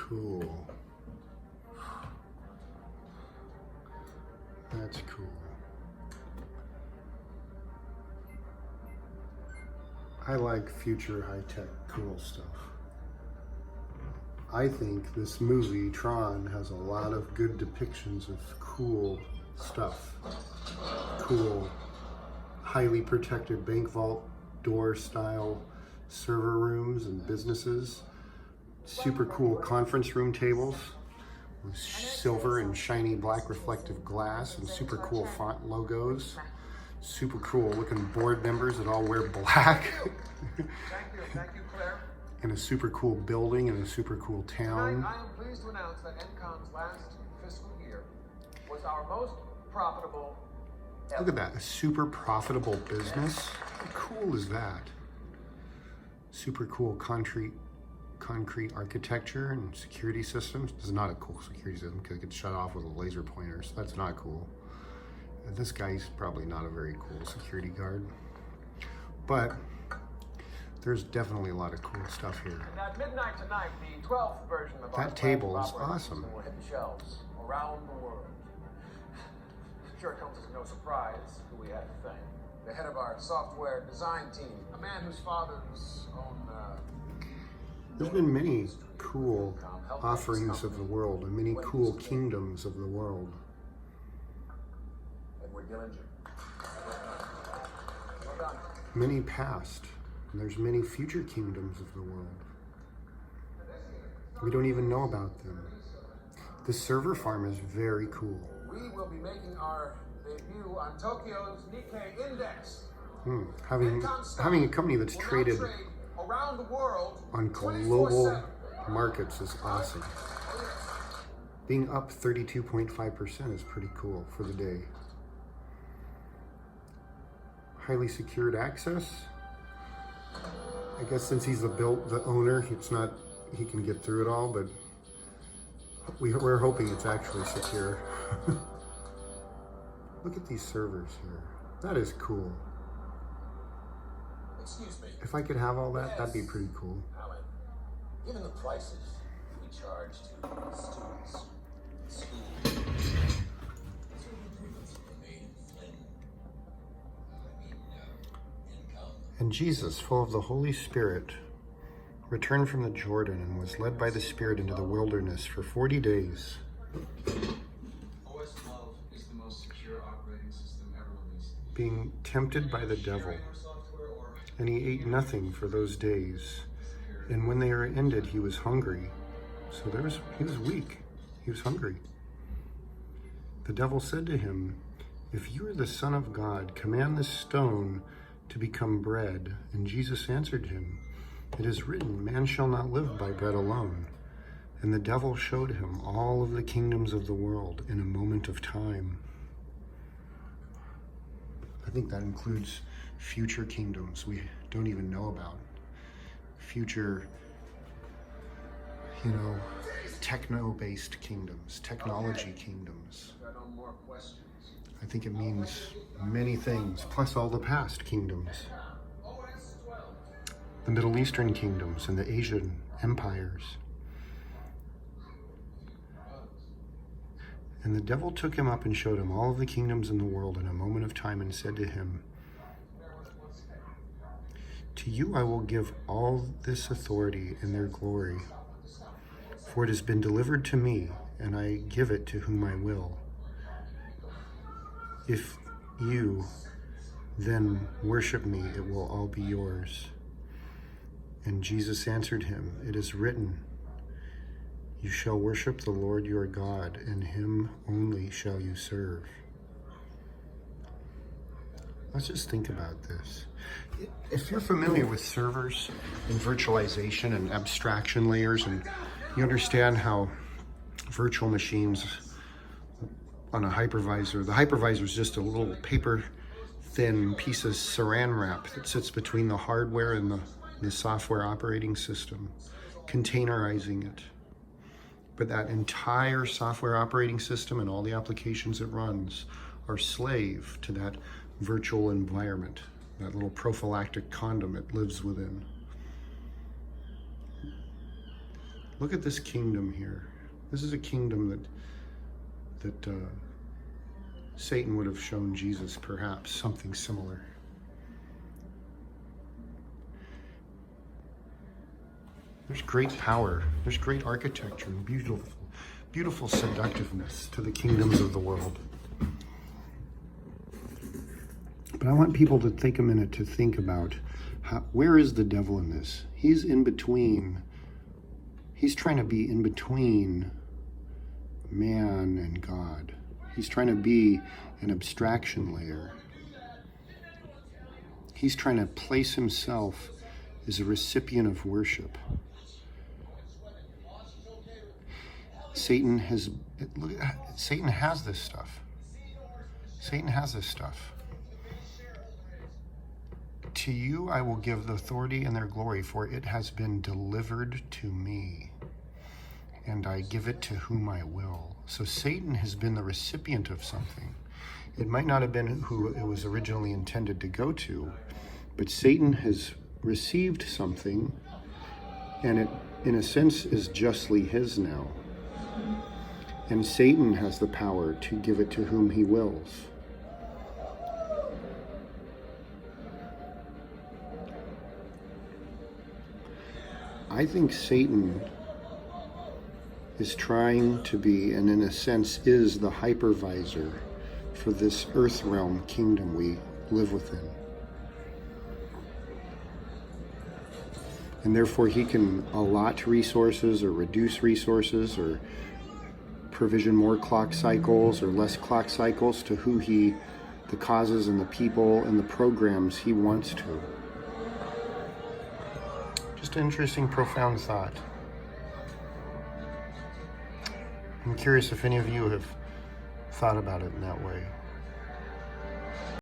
cool. That's cool. I like future high-tech cool stuff. I think this movie, Tron, has a lot of good depictions of cool stuff. Cool, highly protected bank vault door style server rooms and businesses. Super cool conference room tables with silver and shiny black reflective glass and super cool font logos. Super cool looking board members that all wear black. Thank you, Claire. And a super cool building and a super cool town. Tonight, I am pleased to announce that NCOM's last fiscal year was our most profitable ever. Look at that, a super profitable business. How cool is that? Super cool concrete architecture and security systems. This is not a cool security system because it gets shut off with a laser pointer, so that's not cool. And this guy's probably not a very cool security guard. But there's definitely a lot of cool stuff here. And at midnight tonight, the 12th version of our That table is operating awesome. system will hit the shelves around the world. Sure, it comes as no surprise who we had to thank. The head of our software design team, a man whose father's own There's been many cool offerings of the world and many cool kingdoms of the world. Edward Dillinger. Well done. Many past, and there's many future kingdoms of the world. We don't even know about them. The server farm is very cool. We will be making our debut on Tokyo's Nikkei Index. Having a company that's traded around the world on global markets is awesome. Being up 32.5% is pretty cool for the day. Highly secured access. I guess since he's the owner, he can get through it all, but we're hoping it's actually secure. Look at these servers here. That is cool. Excuse me. If I could have all that, that'd be pretty cool. Alan, given the prices we charge to students, schools, And Jesus, full of the Holy Spirit, returned from the Jordan and was led by the Spirit into the wilderness for 40 days. OS 12 is the most secure operating system ever released. Being tempted by the devil. And he ate nothing for those days. And when they were ended, he was hungry. So he was weak. He was hungry. The devil said to him, "If you are the Son of God, command this stone to become bread." And Jesus answered him, "It is written, man shall not live by bread alone." And the devil showed him all of the kingdoms of the world in a moment of time. I think that includes future kingdoms we don't even know about. Future, techno-based kingdoms, technology kingdoms. I think it means many things, plus all the past kingdoms. The Middle Eastern kingdoms and the Asian empires. And the devil took him up and showed him all of the kingdoms in the world in a moment of time and said to him, "To you I will give all this authority and their glory, for it has been delivered to me, and I give it to whom I will. If you then worship me, it will all be yours." And Jesus answered him, "It is written, you shall worship the Lord your God, and him only shall you serve." Let's just think about this. If you're familiar with servers and virtualization and abstraction layers, and you understand how virtual machines on a hypervisor, the hypervisor is just a little paper thin piece of saran wrap that sits between the hardware and the software operating system, containerizing it. But that entire software operating system and all the applications it runs are slave to that virtual environment, that little prophylactic condom it lives within. Look at this kingdom here. This is a kingdom that Satan would have shown Jesus perhaps something similar. There's great power. There's great architecture and beautiful seductiveness to the kingdoms of the world. But I want people to take a minute to think about where is the devil in this? He's in between. He's trying to be in between man and God. He's trying to be an abstraction layer. He's trying to place himself as a recipient of worship. Satan has this stuff. Satan has this stuff. To you I will give the authority and their glory, for it has been delivered to me, and I give it to whom I will. So Satan has been the recipient of something. It might not have been who it was originally intended to go to, but Satan has received something, and it, in a sense, is justly his now. And Satan has the power to give it to whom he wills. I think Satan is trying to be, and in a sense is, the hypervisor for this earth realm kingdom we live within. And therefore he can allot resources or reduce resources or provision more clock cycles or less clock cycles to the causes and the people and the programs he wants to. Just an interesting, profound thought. I'm curious if any of you have thought about it in that way.